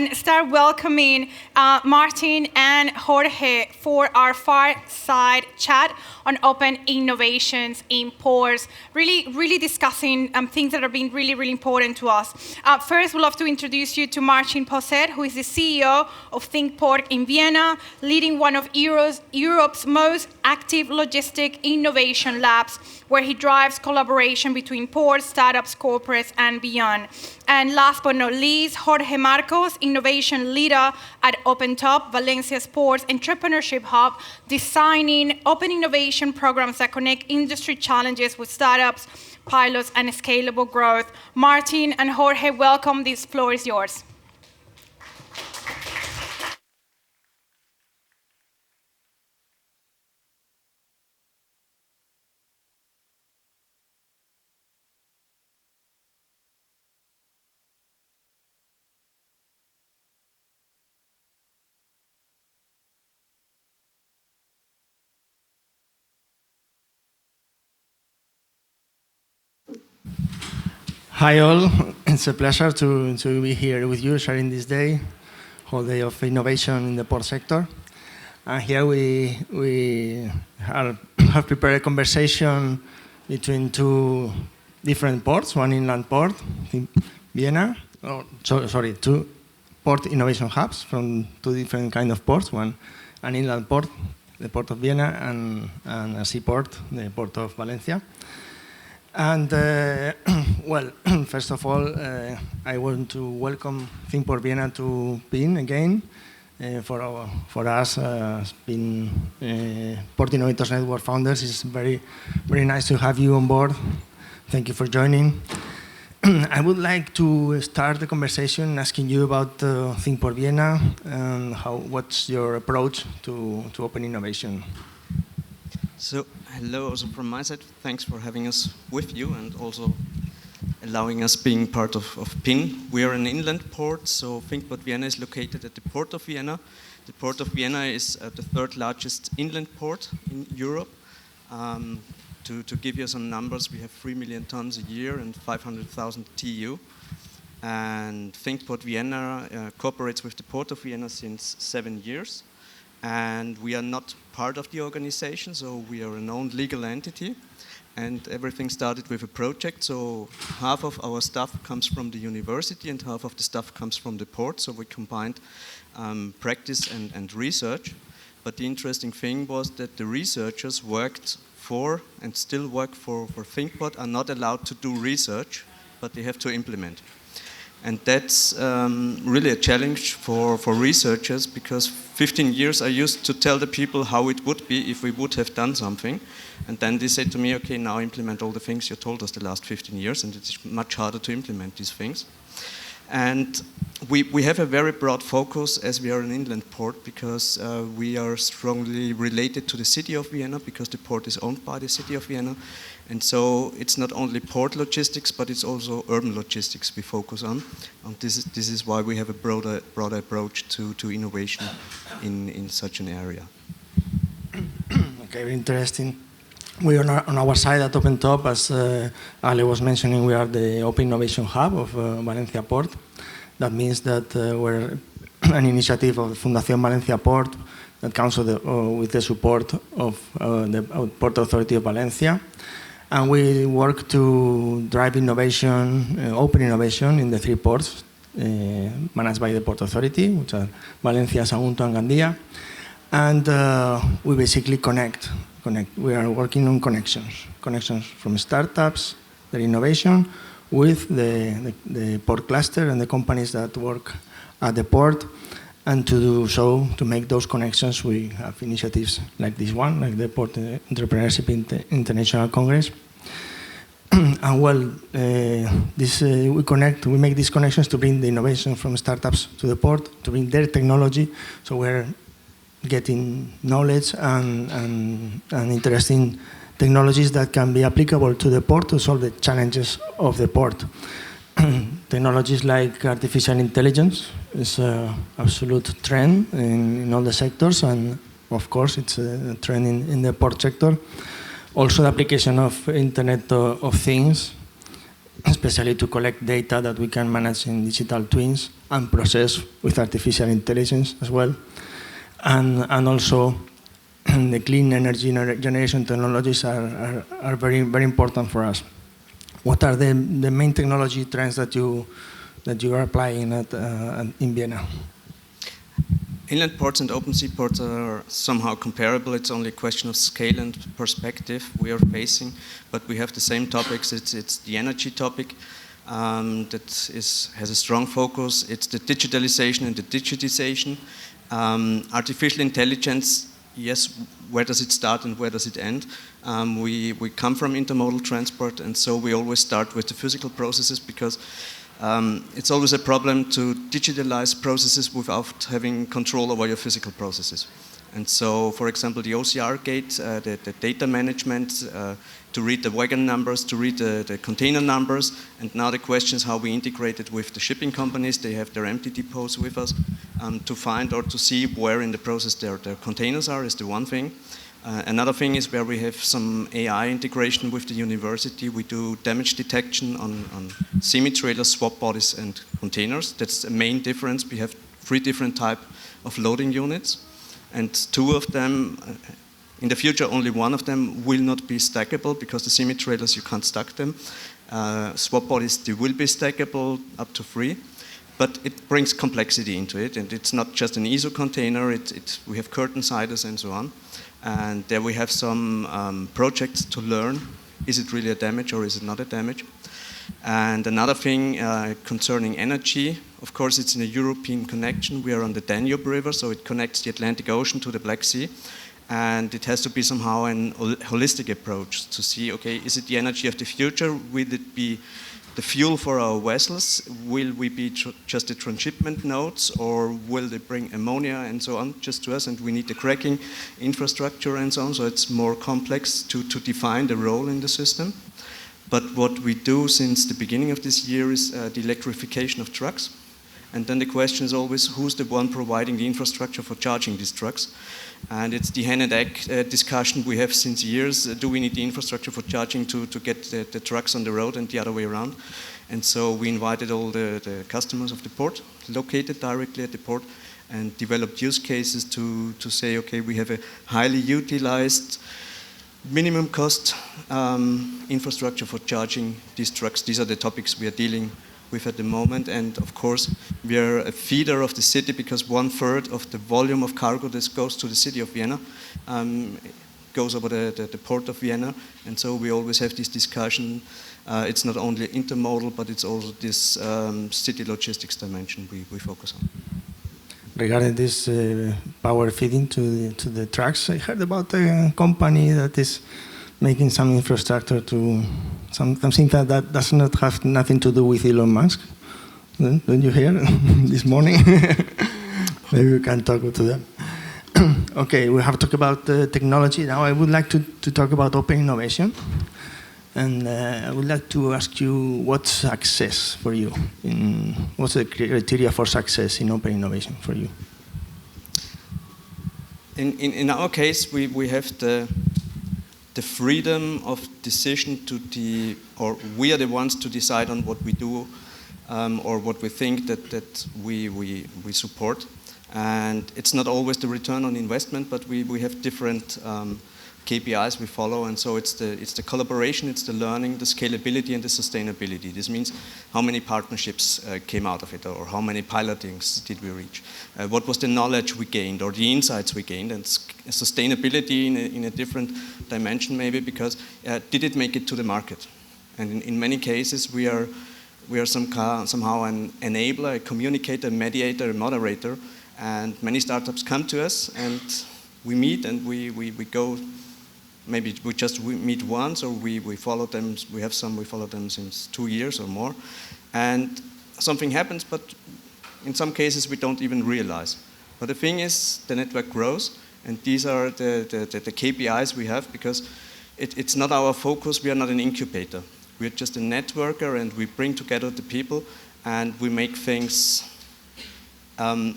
and start welcoming Martin and Jorge for our fireside chat on open innovations in ports, really discussing things that are being really important to us. First, we'd love to introduce you to Martin Posset, who is the CEO of thinkport in Vienna, leading one of Europe's most active logistic innovation labs, where he drives collaboration between ports, startups, corporates, and beyond. And last but not least, Jorge Marcos, innovation leader at Opentop, Valencia's ports entrepreneurship hub, designing open innovation programs that connect industry challenges with startups, pilots, and scalable growth. Martin and Jorge, welcome. This floor is yours. Hi all, it's a pleasure to be here with you, sharing this day, whole day of innovation in the port sector. And here we have prepared a conversation between two different ports, one inland port, Vienna, two port innovation hubs from two different kind of ports, one an inland port, the port of Vienna, and a seaport, the port of Valencia. And well, first of all, I want to welcome thinkport Vienna to PIN again. For us, being Port Innovators Network founders, it's very nice to have you on board. Thank you for joining. I would like to start the conversation asking you about thinkport Vienna and what's your approach to open innovation. So, hello also from my side. Thanks for having us with you and also allowing us being part of PIN. We are an inland port, so thinkport Vienna is located at the Port of Vienna. The Port of Vienna is the third largest inland port in Europe. To give you some numbers, we have 3 million tons a year and 500,000 TEU. And thinkport Vienna cooperates with the Port of Vienna since 7 years. And we are not part of the organization, so we are a known legal entity. And everything started with a project, so half of our staff comes from the university and half of the staff comes from the port, so we combined practice and research. But the interesting thing was that the researchers worked for and still work for thinkport are not allowed to do research, but they have to implement. And that's really a challenge for researchers, because 15 years I used to tell the people how it would be if we would have done something. And then they said to me, okay, now implement all the things you told us the last 15 years, and it's much harder to implement these things. And we have a very broad focus as we are an inland port, because we are strongly related to the city of Vienna, because the port is owned by the city of Vienna. And so it's not only port logistics, but it's also urban logistics we focus on. And this is why we have a broader approach to innovation in such an area. Okay, very interesting. We are on our side at Opentop, as Ale was mentioning, we are the Open Innovation Hub of Valencia Port. That means that we're an initiative of Fundación Valencia Port that comes with the support of the Port Authority of Valencia. And we work to drive innovation, open innovation in the three ports managed by the Port Authority, which are Valencia, Sagunto, and Gandia. And we basically connect. We are working on connections from startups, their innovation, with the port cluster and the companies that work at the port. And to do so, to make those connections, we have initiatives like this one, like the Port Entrepreneurship International Congress. And well, we make these connections to bring the innovation from startups to the port, to bring their technology. So we're getting knowledge and interesting technologies that can be applicable to the port to solve the challenges of the port. Technologies like artificial intelligence is an absolute trend in all the sectors, and of course it's a trend in the port sector. Also the application of Internet of Things especially to collect data that we can manage in digital twins and process with artificial intelligence as well. And also the clean energy generation technologies are very, very important for us. What are the main technology trends that you are applying in Vienna? Inland ports and open sea ports are somehow comparable. It's only a question of scale and perspective we are facing, but we have the same topics. It's the energy topic that has a strong focus. It's the digitalization and the digitization. Artificial intelligence, yes, where does it start and where does it end? We come from intermodal transport, and so we always start with the physical processes because it's always a problem to digitalize processes without having control over your physical processes. And so, for example, the OCR gate, the data management, to read the wagon numbers, to read the container numbers, and now the question is how we integrate it with the shipping companies. They have their empty depots with us to find or to see where in the process their containers are is the one thing. Another thing is where we have some AI integration with the university. We do damage detection on semi-trailers, swap bodies, and containers. That's the main difference. We have 3 different types of loading units, and 2 of them, in the future, only 1 of them will not be stackable because the semi-trailers, you can't stack them. Swap bodies, they will be stackable up to 3. But it brings complexity into it, and it's not just an ISO container. We have curtain siders and so on. And there we have some projects to learn, is it really a damage or is it not a damage? And another thing concerning energy, of course it's in a European connection. We are on the Danube River, so it connects the Atlantic Ocean to the Black Sea. And it has to be somehow a holistic approach to see, okay, is it the energy of the future? Will it be the fuel for our vessels? Will we be just the transshipment nodes, or will they bring ammonia and so on just to us? And we need the cracking infrastructure and so on. So it's more complex to define the role in the system. But what we do since the beginning of this year is the electrification of trucks. And then the question is always, who's the one providing the infrastructure for charging these trucks? And it's the hen and egg discussion we have since years. Do we need the infrastructure for charging to get the trucks on the road and the other way around? And so we invited all the customers of the port, located directly at the port, and developed use cases to say, okay, we have a highly utilized minimum cost infrastructure for charging these trucks. These are the topics we are dealing with at the moment, and of course we are a feeder of the city because 1/3 of the volume of cargo that goes to the city of Vienna goes over the port of Vienna, and so we always have this discussion. It's not only intermodal, but it's also this city logistics dimension we focus on. Regarding this power feeding to the trucks, I heard about a company that is making some infrastructure to something that does not have nothing to do with Elon Musk. Don't you hear this morning? Maybe we can talk to them. Okay, we have talked about technology. Now I would like to talk about open innovation. And I would like to ask you, what's success for you? What's the criteria for success in open innovation for you? In our case, we have the freedom of decision or we are the ones to decide on what we do or what we think that we support. And it's not always the return on investment, but we have different KPIs we follow, and so it's the collaboration, it's the learning, the scalability, and the sustainability. This means how many partnerships came out of it, or how many pilotings did we reach? What was the knowledge we gained, or the insights we gained, and sustainability in a different dimension maybe, because did it make it to the market? And in many cases we are somehow an enabler, a communicator, a mediator, a moderator, and many startups come to us and we meet and we go. Maybe we meet once, or we follow them. We follow them since 2 years or more, and something happens. But in some cases, we don't even realize. But the thing is, the network grows, and these are the KPIs we have because it's not our focus. We are not an incubator. We are just a networker, and we bring together the people, and we make things. The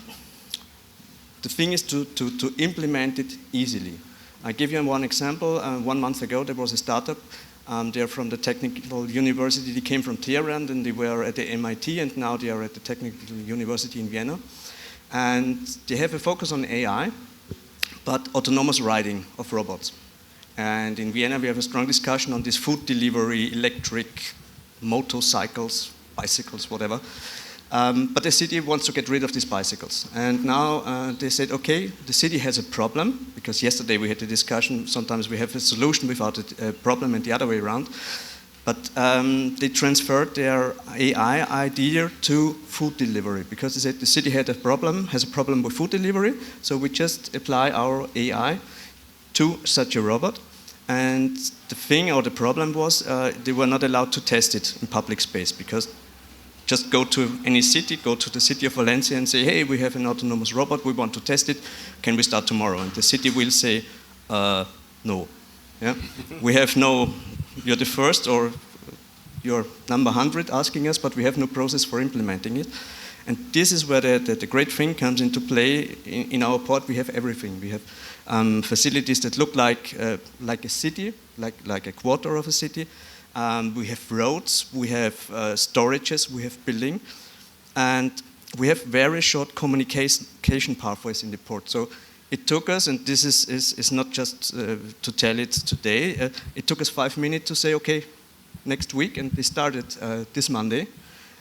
thing is to implement it easily. I give you one example. 1 month ago, there was a startup They're from the Technical University. They came from Tehran, and they were at the MIT, and now they are at the Technical University in Vienna. And they have a focus on AI, but autonomous riding of robots. And in Vienna, we have a strong discussion on this food delivery, electric motorcycles, bicycles, whatever. But the city wants to get rid of these bicycles. And now they said, okay, the city has a problem, because yesterday we had the discussion, sometimes we have a solution without a problem and the other way around. But they transferred their AI idea to food delivery, because they said the city has a problem with food delivery, so we just apply our AI to such a robot. And the thing or the problem was they were not allowed to test it in public space, because just go to any city, go to the city of Valencia and say, hey, we have an autonomous robot, we want to test it, can we start tomorrow? And the city will say, no. Yeah? We have no, you're the first or you're number 100 asking us, but we have no process for implementing it. And this is where the great thing comes into play. In our port, we have everything. We have facilities that look like a city, like a quarter of a city. We have roads, we have storages, we have building, and we have very short communication pathways in the port. So it took us, and this is not just to tell it today, it took us 5 minutes to say, okay, next week, and we started this Monday.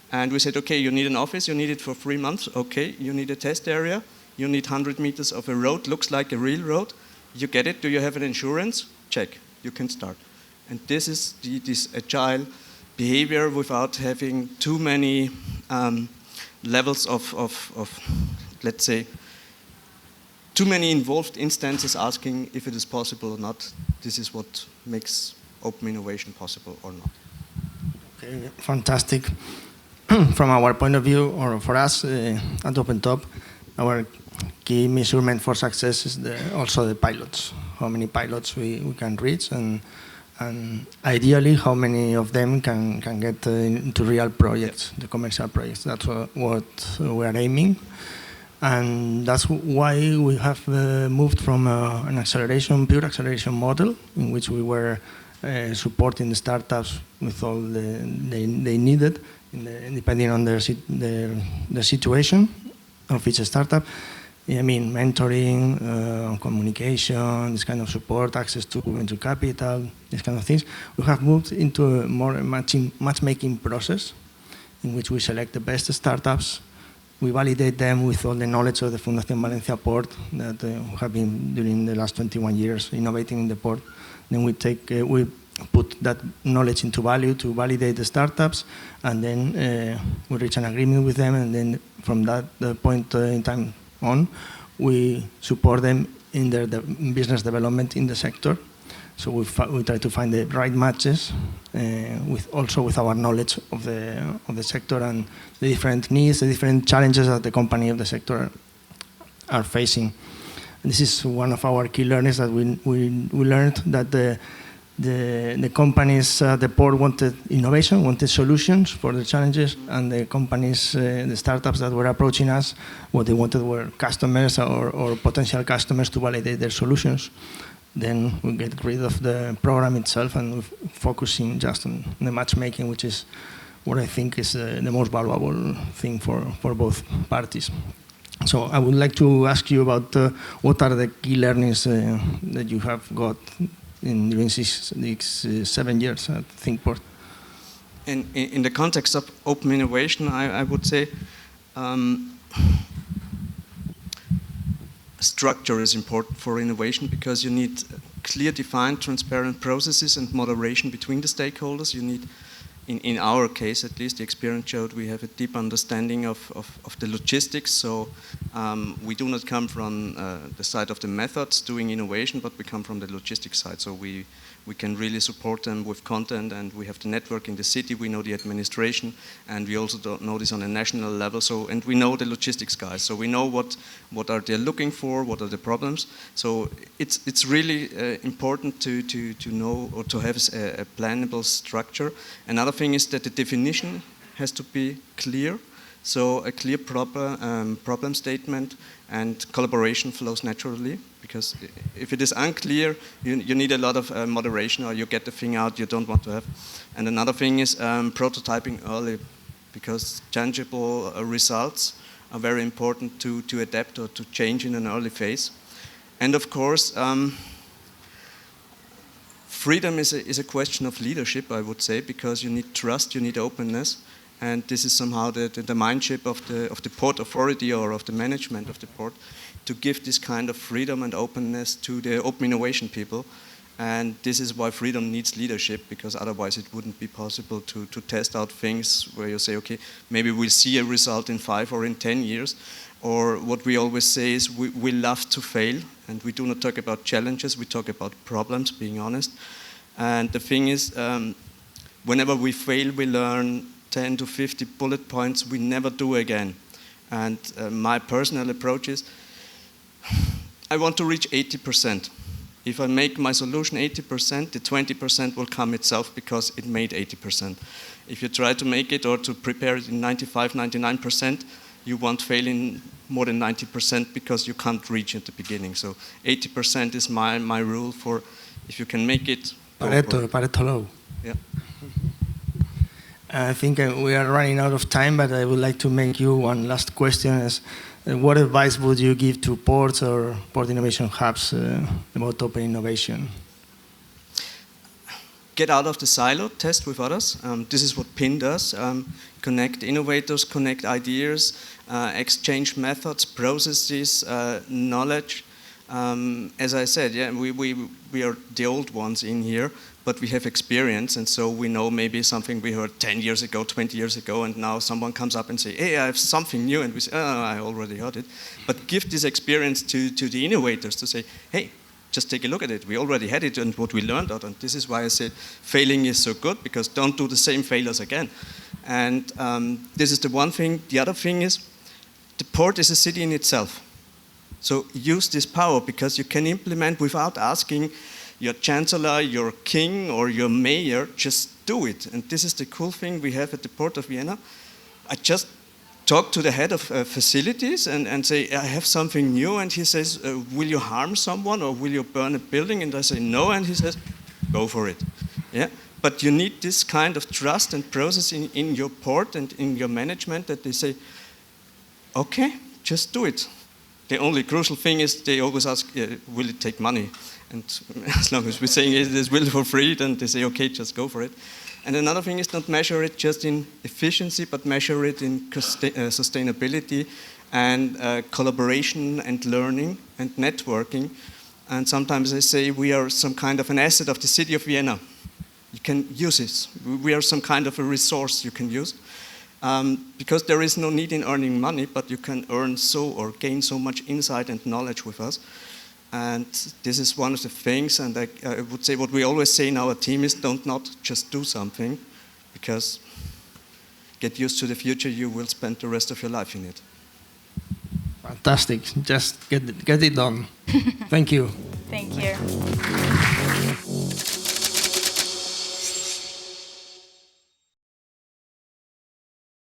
And we said, okay, you need an office, you need it for 3 months, okay, you need a test area, you need 100 meters of a road, looks like a real road, you get it, do you have an insurance? Check, you can start. And this is this agile behavior without having too many levels of, let's say, too many involved instances asking if it is possible or not. This is what makes open innovation possible or not. Okay, fantastic. From our point of view, or for us at Opentop, our key measurement for success is also the pilots. How many pilots we can reach, and ideally how many of them can get into real projects, the commercial projects. That's what we are aiming. And that's why we have moved from an pure acceleration model, in which we were supporting the startups with all they needed, depending on their situation of each startup. I mean, mentoring, communication, this kind of support, access to venture capital, these kind of things. We have moved into a more matchmaking process, in which we select the best startups. We validate them with all the knowledge of the Fundación Valencia Port that we have been during the last 21 years innovating in the port. Then we put that knowledge into value to validate the startups, and then we reach an agreement with them, and then from that point in time on, we support them in their business development in the sector. So we try to find the right matches, with our knowledge of the sector and the different needs, the different challenges that the company of the sector are facing. And this is one of our key learnings, that we learned that the companies, the port wanted innovation, wanted solutions for the challenges, and the companies, the startups that were approaching us, what they wanted were customers or potential customers to validate their solutions. Then we get rid of the program itself and focusing just on the matchmaking, which is what I think is the most valuable thing for both parties. So I would like to ask you about what are the key learnings that you have got during these 7 years at thinkport. In the context of open innovation, I would say structure is important for innovation, because you need clear, defined, transparent processes and moderation between the stakeholders. You need, in our case at least, the experience showed we have a deep understanding of the logistics. So we do not come from the side of the methods doing innovation, but we come from the logistics side. So we can really support them with content, and we have the network in the city, we know the administration, and we also know this on a national level. So, and we know the logistics guys, so we know what are they looking for, what are the problems. So it's really important to know, or to have a plannable structure. Another thing is that the definition has to be clear. So a clear problem statement and collaboration flows naturally, because if it is unclear, you need a lot of moderation, or you get the thing out you don't want to have. And another thing is prototyping early, because tangible results are very important to adapt or to change in an early phase. And of course, freedom is a question of leadership, I would say, because you need trust, you need openness, and this is somehow the mindship of the port authority or of the management of the port, to give this kind of freedom and openness to the open innovation people. And this is why freedom needs leadership, because otherwise it wouldn't be possible to test out things where you say, okay, maybe we'll see a result in 5 or in 10 years. Or what we always say is we love to fail, and we do not talk about challenges, we talk about problems, being honest. And the thing is, whenever we fail, we learn 10 to 50 bullet points we never do again. And my personal approach is, I want to reach 80%. If I make my solution 80%, the 20% will come itself because it made 80%. If you try to make it or to prepare it in 95, 99%, you won't fail in more than 90% because you can't reach at the beginning. So 80% is my rule for, if you can make it. Pareto law. Yeah. I think we are running out of time, but I would like to make you one last question. Is, what advice would you give to ports or port innovation hubs about open innovation? Get out of the silo, test with others. This is what PIN does. Connect innovators, connect ideas, exchange methods, processes, knowledge. As I said, yeah, we are the old ones in here, but we have experience, and so we know maybe something we heard 10 years ago, 20 years ago, and now someone comes up and say, hey, I have something new, and we say, oh, I already heard it. But give this experience to the innovators to say, hey, just take a look at it. We already had it and what we learned out, and this is why I said failing is so good, because don't do the same failures again. And this is the one thing. The other thing is, the port is a city in itself. So use this power, because you can implement without asking your chancellor, your king, or your mayor. Just do it. And this is the cool thing we have at the Port of Vienna. I just talk to the head of facilities and say, I have something new, and he says, will you harm someone or will you burn a building? And I say, no, and he says, go for it. Yeah. But you need this kind of trust and process in your port and in your management, that they say, okay, just do it. The only crucial thing is they always ask, will it take money? And as long as we're saying it is will for free, then they say, okay, just go for it. And another thing is, don't measure it just in efficiency, but measure it in sustainability and collaboration and learning and networking. And sometimes I say we are some kind of an asset of the city of Vienna. You can use this. We are some kind of a resource you can use. Because there is no need in earning money, but you can earn or gain so much insight and knowledge with us. And this is one of the things, and I would say what we always say in our team is, don't not just do something, because get used to the future, you will spend the rest of your life in it. Fantastic. Just get it done. Thank you. Thank you.